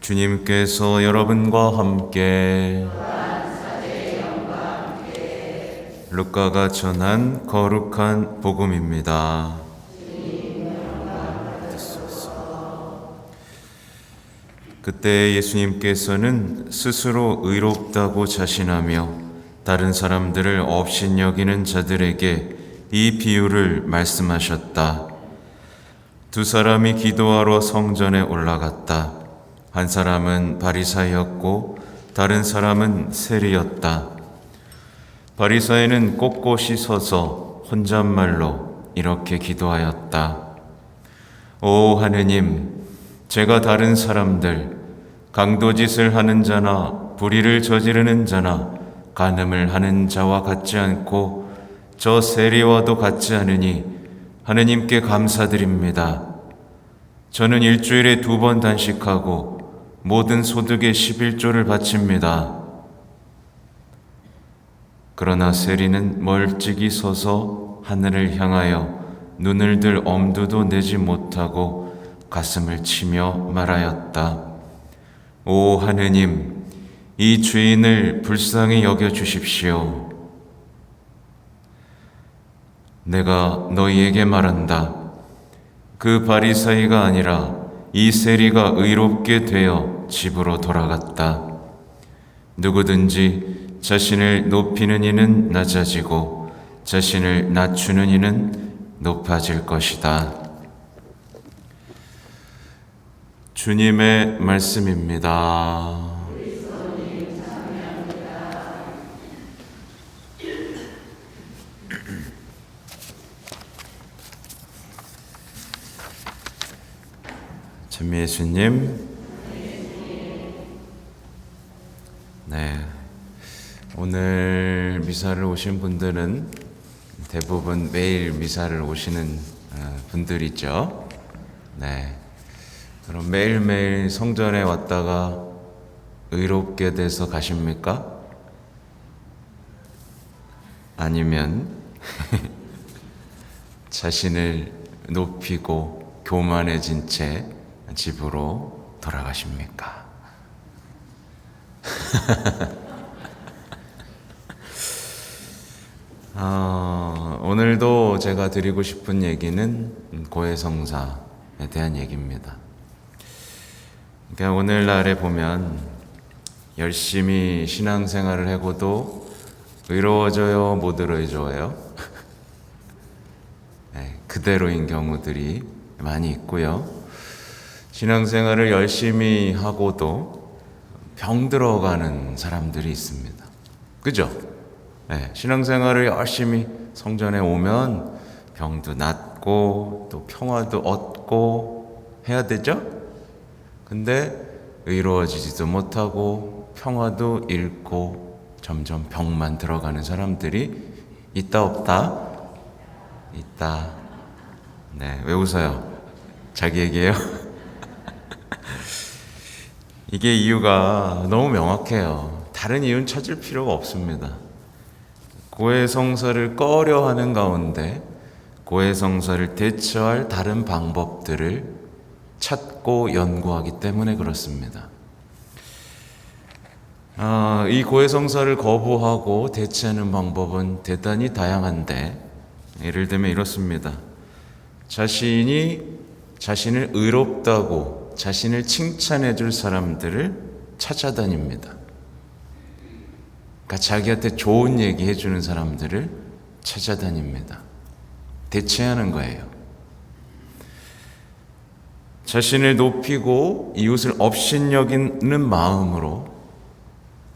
주님께서 여러분과 함께 루카가 전한 거룩한 복음입니다. 그때 예수님께서는 스스로 의롭다고 자신하며 다른 사람들을 업신여기는 자들에게 이 비유를 말씀하셨다. 두 사람이 기도하러 성전에 올라갔다. 한 사람은 바리사이였고 다른 사람은 세리였다. 바리사이는 꼿꼿이 서서 혼잣말로 이렇게 기도하였다. 오 하느님, 제가 다른 사람들, 강도짓을 하는 자나 불의를 저지르는 자나 간음을 하는 자와 같지 않고 저 세리와도 같지 않으니 하느님께 감사드립니다. 저는 일주일에 2번 단식하고 모든 소득의 11조를 바칩니다. 그러나 세리는 멀찍이 서서 하늘을 향하여 눈을 들 엄두도 내지 못하고 가슴을 치며 말하였다. 오 하느님, 이 죄인을 불쌍히 여겨 주십시오. 내가 너희에게 말한다. 그 바리사이가 아니라 이 세리가 의롭게 되어 집으로 돌아갔다. 누구든지 자신을 높이는 이는 낮아지고 자신을 낮추는 이는 높아질 것이다. 주님의 말씀입니다. 참 예수님, 네, 오늘 미사를 오신 분들은 대부분 매일 미사를 오시는 분들이죠. 네, 그럼 매일매일 성전에 왔다가 의롭게 돼서 가십니까? 아니면 자신을 높이고 교만해진 채 집으로 돌아가십니까? 오늘도 제가 드리고 싶은 얘기는 고해성사에 대한 얘기입니다. 그러니까 오늘날에 보면 열심히 신앙생활을 하고도 의로워져요, 못 의로워져요? 네, 그대로인 경우들이 많이 있고요. 신앙생활을 열심히 하고도 병들어가는 사람들이 있습니다. 그죠? 네, 신앙생활을 열심히 성전에 오면 병도 낫고 또 평화도 얻고 해야 되죠? 근데 의로워지지도 못하고 평화도 잃고 점점 병만 들어가는 사람들이 있다 없다? 있다. 네, 왜 웃어요? 자기 얘기예요? 이게 이유가 너무 명확해요. 다른 이유는 찾을 필요가 없습니다. 고해성사를 꺼려하는 가운데 고해성사를 대처할 다른 방법들을 찾고 연구하기 때문에 그렇습니다. 이 고해성사를 거부하고 대처하는 방법은 대단히 다양한데, 예를 들면 이렇습니다. 자신을 의롭다고 자신을 칭찬해 줄 사람들을 찾아다닙니다. 그러니까 자기한테 좋은 얘기 해주는 사람들을 찾아다닙니다. 대체하는 거예요. 자신을 높이고 이웃을 업신여기는 마음으로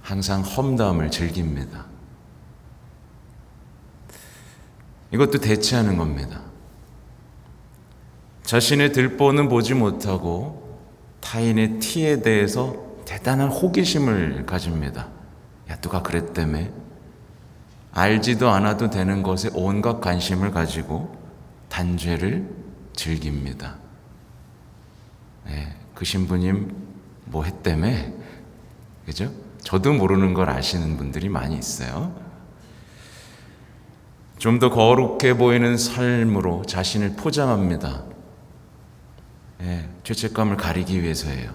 항상 험담을 즐깁니다. 이것도 대체하는 겁니다. 자신의 들보는 보지 못하고 타인의 티에 대해서 대단한 호기심을 가집니다. 야, 누가 그랬다며? 알지도 않아도 되는 것에 온갖 관심을 가지고 단죄를 즐깁니다. 네, 그 신부님 뭐 했다며? 그죠? 저도 모르는 걸 아시는 분들이 많이 있어요. 좀 더 거룩해 보이는 삶으로 자신을 포장합니다. 죄책감을 가리기 위해서예요.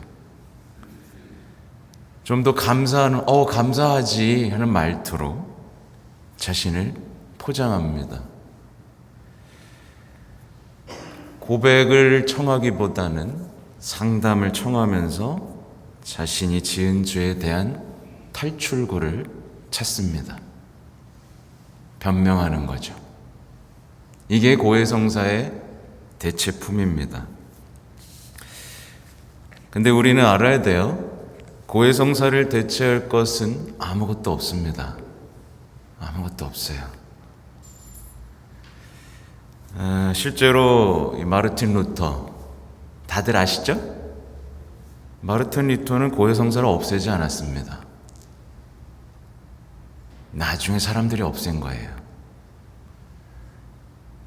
좀 더 감사하지 하는 말투로 자신을 포장합니다. 고백을 청하기보다는 상담을 청하면서 자신이 지은 죄에 대한 탈출구를 찾습니다. 변명하는 거죠. 이게 고해성사의 대체품입니다. 근데 우리는 알아야 돼요. 고해성사를 대체할 것은 아무것도 없습니다. 아무것도 없어요. 실제로 마르틴 루터 다들 아시죠? 마르틴 루터는 고해성사를 없애지 않았습니다. 나중에 사람들이 없앤 거예요.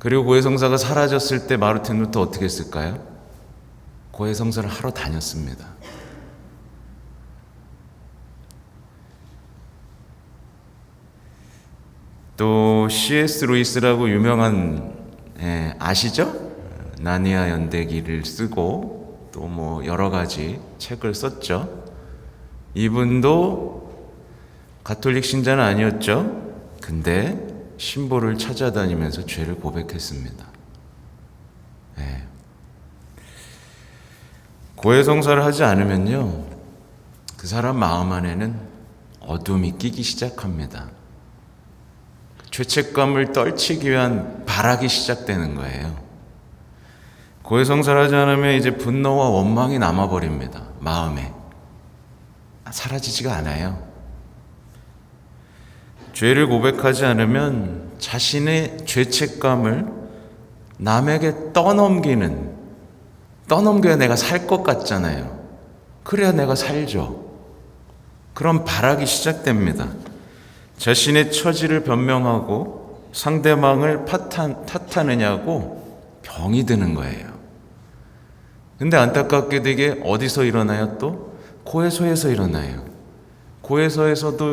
그리고 고해성사가 사라졌을 때 마르틴 루터 어떻게 했을까요? 고해성사를 하러 다녔습니다. 또 C.S. 루이스라고 유명한 아시죠? 나니아 연대기를 쓰고 또 뭐 여러 가지 책을 썼죠. 이분도 가톨릭 신자는 아니었죠. 근데 신보를 찾아다니면서 죄를 고백했습니다. 고해성사를 하지 않으면요, 그 사람 마음 안에는 어둠이 끼기 시작합니다. 죄책감을 떨치기 위한 발악이 시작되는 거예요. 고해성사를 하지 않으면 이제 분노와 원망이 남아버립니다. 마음에. 사라지지가 않아요. 죄를 고백하지 않으면 자신의 죄책감을 남에게 떠넘겨야 내가 살 것 같잖아요. 그래야 내가 살죠. 그런 발악이 시작됩니다. 자신의 처지를 변명하고 상대방을 탓하느냐고 병이 드는 거예요. 근데 안타깝게도 이게 어디서 일어나요? 또 고해소에서 일어나요. 고해소에서도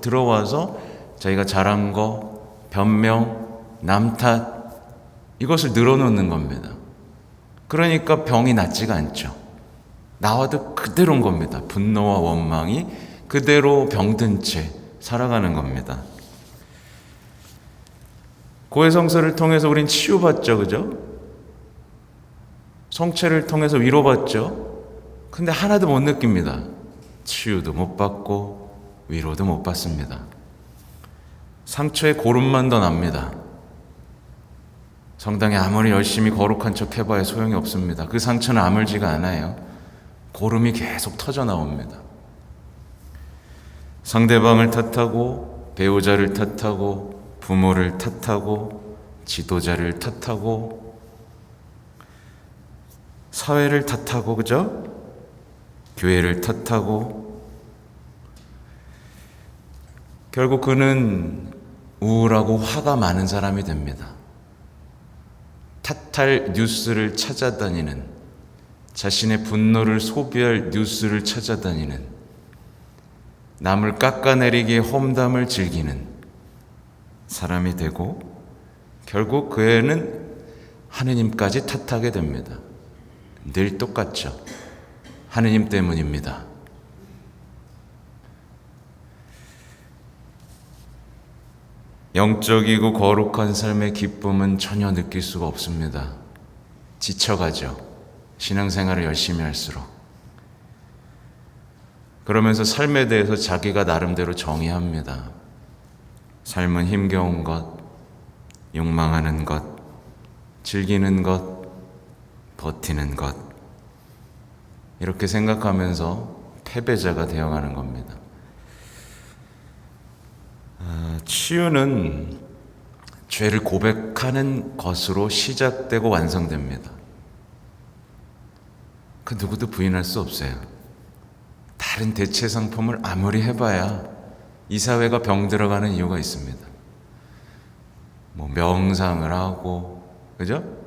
들어와서 자기가 잘한 거, 변명, 남 탓, 이것을 늘어놓는 겁니다. 그러니까 병이 낫지가 않죠. 나와도 그대로인 겁니다. 분노와 원망이 그대로 병든 채 살아가는 겁니다. 고해성사를 통해서 우린 치유받죠, 그죠? 성체를 통해서 위로받죠. 근데 하나도 못 느낍니다. 치유도 못 받고 위로도 못 받습니다. 상처에 고름만 더 납니다. 성당에 아무리 열심히 거룩한 척 해봐야 소용이 없습니다. 그 상처는 아물지가 않아요. 고름이 계속 터져 나옵니다. 상대방을 탓하고 배우자를 탓하고 부모를 탓하고 지도자를 탓하고 사회를 탓하고, 그죠? 교회를 탓하고, 결국 그는 우울하고 화가 많은 사람이 됩니다. 탓할 뉴스를 찾아다니는, 자신의 분노를 소비할 뉴스를 찾아다니는, 남을 깎아내리기에 험담을 즐기는 사람이 되고, 결국 그 애는 하느님까지 탓하게 됩니다. 늘 똑같죠. 하느님 때문입니다. 영적이고 거룩한 삶의 기쁨은 전혀 느낄 수가 없습니다. 지쳐가죠. 신앙생활을 열심히 할수록. 그러면서 삶에 대해서 자기가 나름대로 정의합니다. 삶은 힘겨운 것, 욕망하는 것, 즐기는 것, 버티는 것, 이렇게 생각하면서 패배자가 되어가는 겁니다. 치유는 죄를 고백하는 것으로 시작되고 완성됩니다. 그 누구도 부인할 수 없어요. 다른 대체 상품을 아무리 해봐야 이 사회가 병들어가는 이유가 있습니다. 뭐 명상을 하고, 그죠?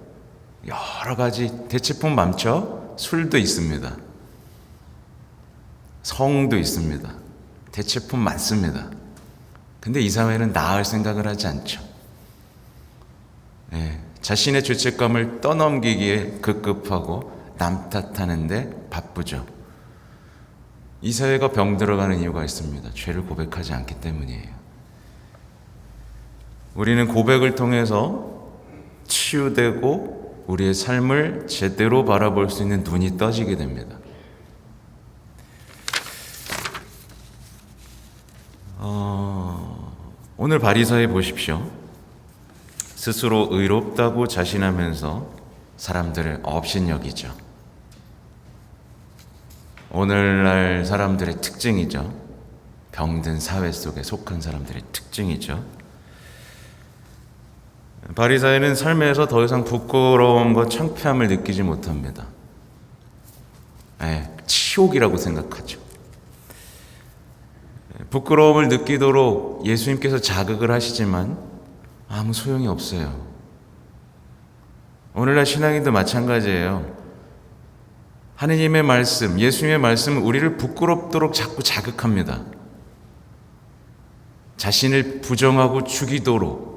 여러 가지 대체품 많죠? 술도 있습니다. 성도 있습니다. 대체품 많습니다. 근데 이 사회는 나을 생각을 하지 않죠. 자신의 죄책감을 떠넘기기에 급급하고 남 탓하는데 바쁘죠. 이 사회가 병들어가는 이유가 있습니다. 죄를 고백하지 않기 때문이에요. 우리는 고백을 통해서 치유되고 우리의 삶을 제대로 바라볼 수 있는 눈이 떠지게 됩니다. 오늘 바리새인 보십시오. 스스로 의롭다고 자신하면서 사람들을 업신여기죠. 오늘날 사람들의 특징이죠. 병든 사회 속에 속한 사람들의 특징이죠. 바리새인은 삶에서 더 이상 부끄러움과 창피함을 느끼지 못합니다. 치욕이라고 생각하죠. 부끄러움을 느끼도록 예수님께서 자극을 하시지만 아무 소용이 없어요. 오늘날 신앙인도 마찬가지예요. 하느님의 말씀, 예수님의 말씀은 우리를 부끄럽도록 자꾸 자극합니다. 자신을 부정하고 죽이도록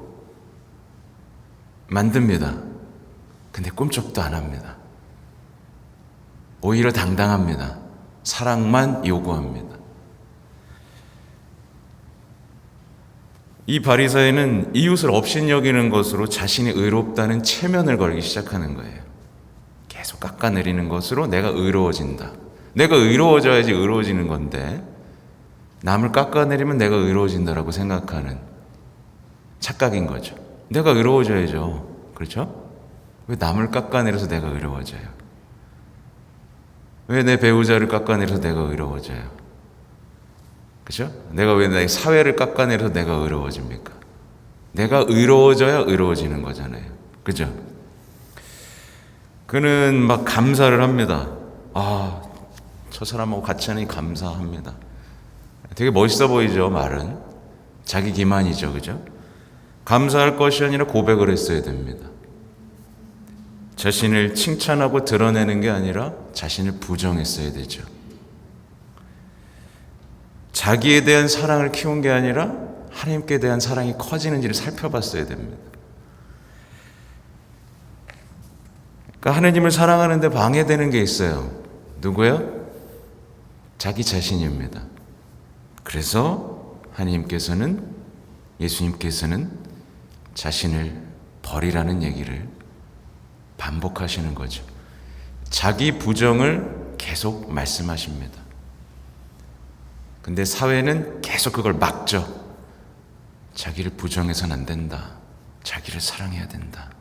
만듭니다. 근데 꿈쩍도 안 합니다. 오히려 당당합니다. 사랑만 요구합니다. 이 바리새인은 이웃을 업신여기는 것으로 자신이 의롭다는 체면을 걸기 시작하는 거예요. 계속 깎아내리는 것으로 내가 의로워진다. 내가 의로워져야지 의로워지는 건데 남을 깎아내리면 내가 의로워진다라고 생각하는 착각인 거죠. 내가 의로워져야죠. 그렇죠? 왜 남을 깎아내려서 내가 의로워져요? 왜 내 배우자를 깎아내려서 내가 의로워져요? 그렇죠? 내가 왜 내 사회를 깎아내려서 내가 의로워집니까? 내가 의로워져야 의로워지는 거잖아요. 그죠? 그는 막 감사를 합니다. 저 사람하고 같이 하니 감사합니다. 되게 멋있어 보이죠, 말은. 자기 기만이죠, 그죠? 감사할 것이 아니라 고백을 했어야 됩니다. 자신을 칭찬하고 드러내는 게 아니라 자신을 부정했어야 되죠. 자기에 대한 사랑을 키운 게 아니라 하나님께 대한 사랑이 커지는지를 살펴봤어야 됩니다. 그러니까 하나님을 사랑하는데 방해되는 게 있어요. 누구요? 자기 자신입니다. 그래서 예수님께서는 자신을 버리라는 얘기를 반복하시는 거죠. 자기 부정을 계속 말씀하십니다. 근데 사회는 계속 그걸 막죠. 자기를 부정해서는 안 된다. 자기를 사랑해야 된다.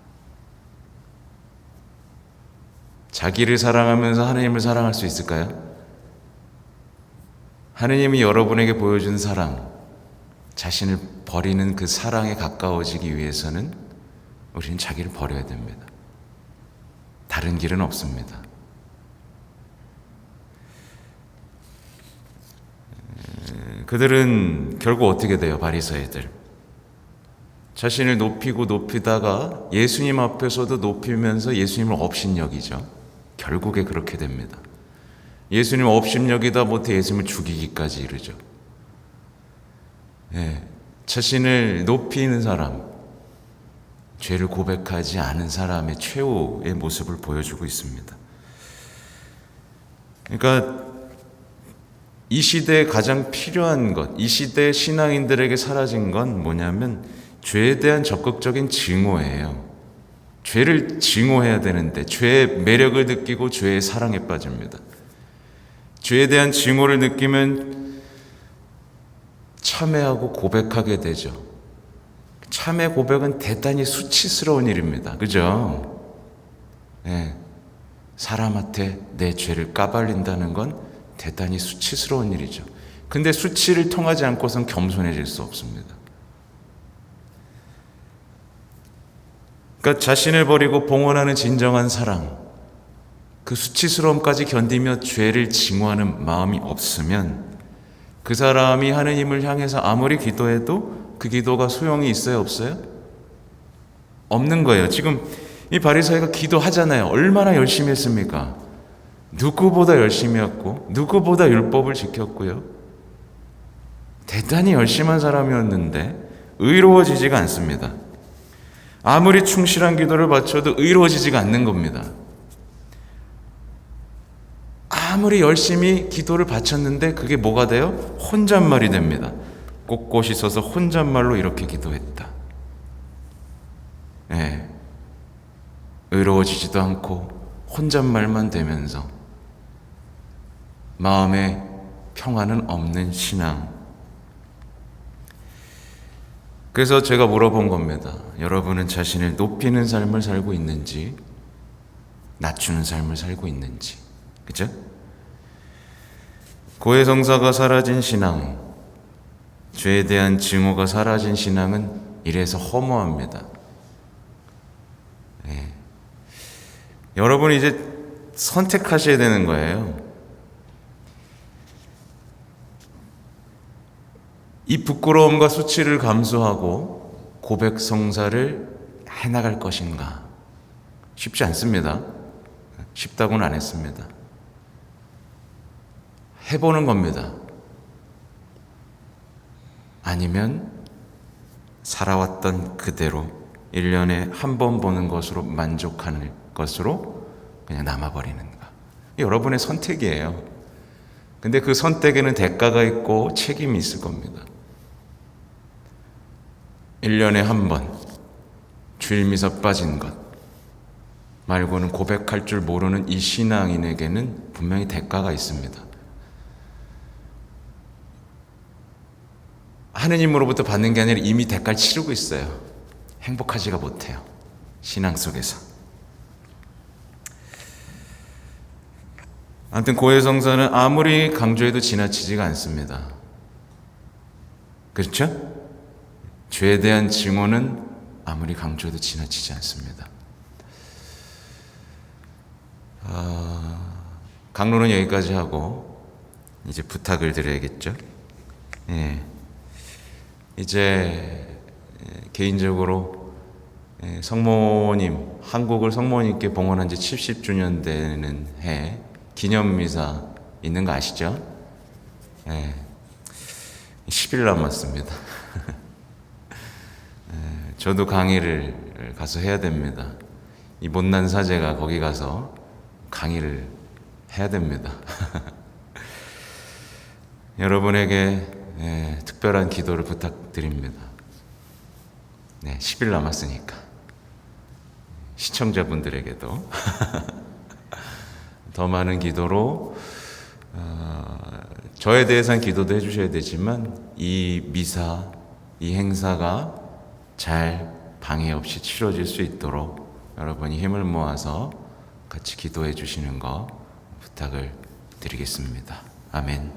자기를 사랑하면서 하나님을 사랑할 수 있을까요? 하나님이 여러분에게 보여준 사랑, 자신을 버리는 그 사랑에 가까워지기 위해서는 우리는 자기를 버려야 됩니다. 다른 길은 없습니다. 그들은 결국 어떻게 돼요? 바리새인들. 자신을 높이다가 예수님 앞에서도 높이면서 예수님을 업신여기죠. 결국에 그렇게 됩니다. 예수님을 업신여기다 못해 예수님을 죽이기까지 이르죠. 자신을 높이는 사람, 죄를 고백하지 않은 사람의 최후의 모습을 보여주고 있습니다. 그러니까 이 시대에 가장 필요한 것, 이 시대 신앙인들에게 사라진 건 뭐냐면 죄에 대한 적극적인 증오예요. 죄를 증오해야 되는데 죄의 매력을 느끼고 죄의 사랑에 빠집니다. 죄에 대한 증오를 느끼면 참회하고 고백하게 되죠. 참회 고백은 대단히 수치스러운 일입니다. 그죠? 사람한테 내 죄를 까발린다는 건 대단히 수치스러운 일이죠. 근데 수치를 통하지 않고선 겸손해질 수 없습니다. 그러니까 자신을 버리고 봉헌하는 진정한 사랑, 그 수치스러움까지 견디며 죄를 증오하는 마음이 없으면 그 사람이 하느님을 향해서 아무리 기도해도 그 기도가 소용이 있어요? 없어요? 없는 거예요. 지금 이 바리새인가 기도하잖아요. 얼마나 열심히 했습니까? 누구보다 열심히 했고 누구보다 율법을 지켰고요. 대단히 열심한 사람이었는데 의로워지지가 않습니다. 아무리 충실한 기도를 바쳐도 의로워지지가 않는 겁니다. 아무리 열심히 기도를 바쳤는데 그게 뭐가 돼요? 혼잣말이 됩니다. 꼿꼿이 서서 혼잣말로 이렇게 기도했다. 예. 의로워지지도 않고 혼잣말만 되면서 마음에 평안은 없는 신앙. 그래서 제가 물어본 겁니다. 여러분은 자신을 높이는 삶을 살고 있는지, 낮추는 삶을 살고 있는지. 그죠? 고해성사가 사라진 신앙, 죄에 대한 증오가 사라진 신앙은 이래서 허무합니다. 네. 여러분이 이제 선택하셔야 되는 거예요. 이 부끄러움과 수치를 감수하고 고백 성사를 해나갈 것인가? 쉽지 않습니다. 쉽다고는 안 했습니다. 해보는 겁니다. 아니면 살아왔던 그대로 1년에 한 번 보는 것으로 만족하는 것으로 그냥 남아버리는가. 여러분의 선택이에요. 근데 그 선택에는 대가가 있고 책임이 있을 겁니다. 1년에 한 번 주일 미사 빠진 것 말고는 고백할 줄 모르는 이 신앙인에게는 분명히 대가가 있습니다. 하느님으로부터 받는 게 아니라 이미 대가를 치르고 있어요. 행복하지가 못해요. 신앙 속에서. 아무튼 고해성사는 아무리 강조해도 지나치지가 않습니다. 그렇죠? 죄에 대한 증오는 아무리 강조해도 지나치지 않습니다. 강론은 여기까지 하고 이제 부탁을 드려야겠죠. 예. 이제 개인적으로 성모님, 한국을 성모님께 봉헌한 지 70주년 되는 해 기념미사 있는 거 아시죠? 예. 10일 남았습니다. 저도 강의를 가서 해야 됩니다. 이 못난 사제가 거기 가서 강의를 해야 됩니다. 여러분에게 특별한 기도를 부탁드립니다. 10일 남았으니까 시청자분들에게도 더 많은 기도로 저에 대해서는 기도도 해주셔야 되지만 이 미사, 이 행사가 잘 방해 없이 치러질 수 있도록 여러분이 힘을 모아서 같이 기도해 주시는 거 부탁을 드리겠습니다. 아멘.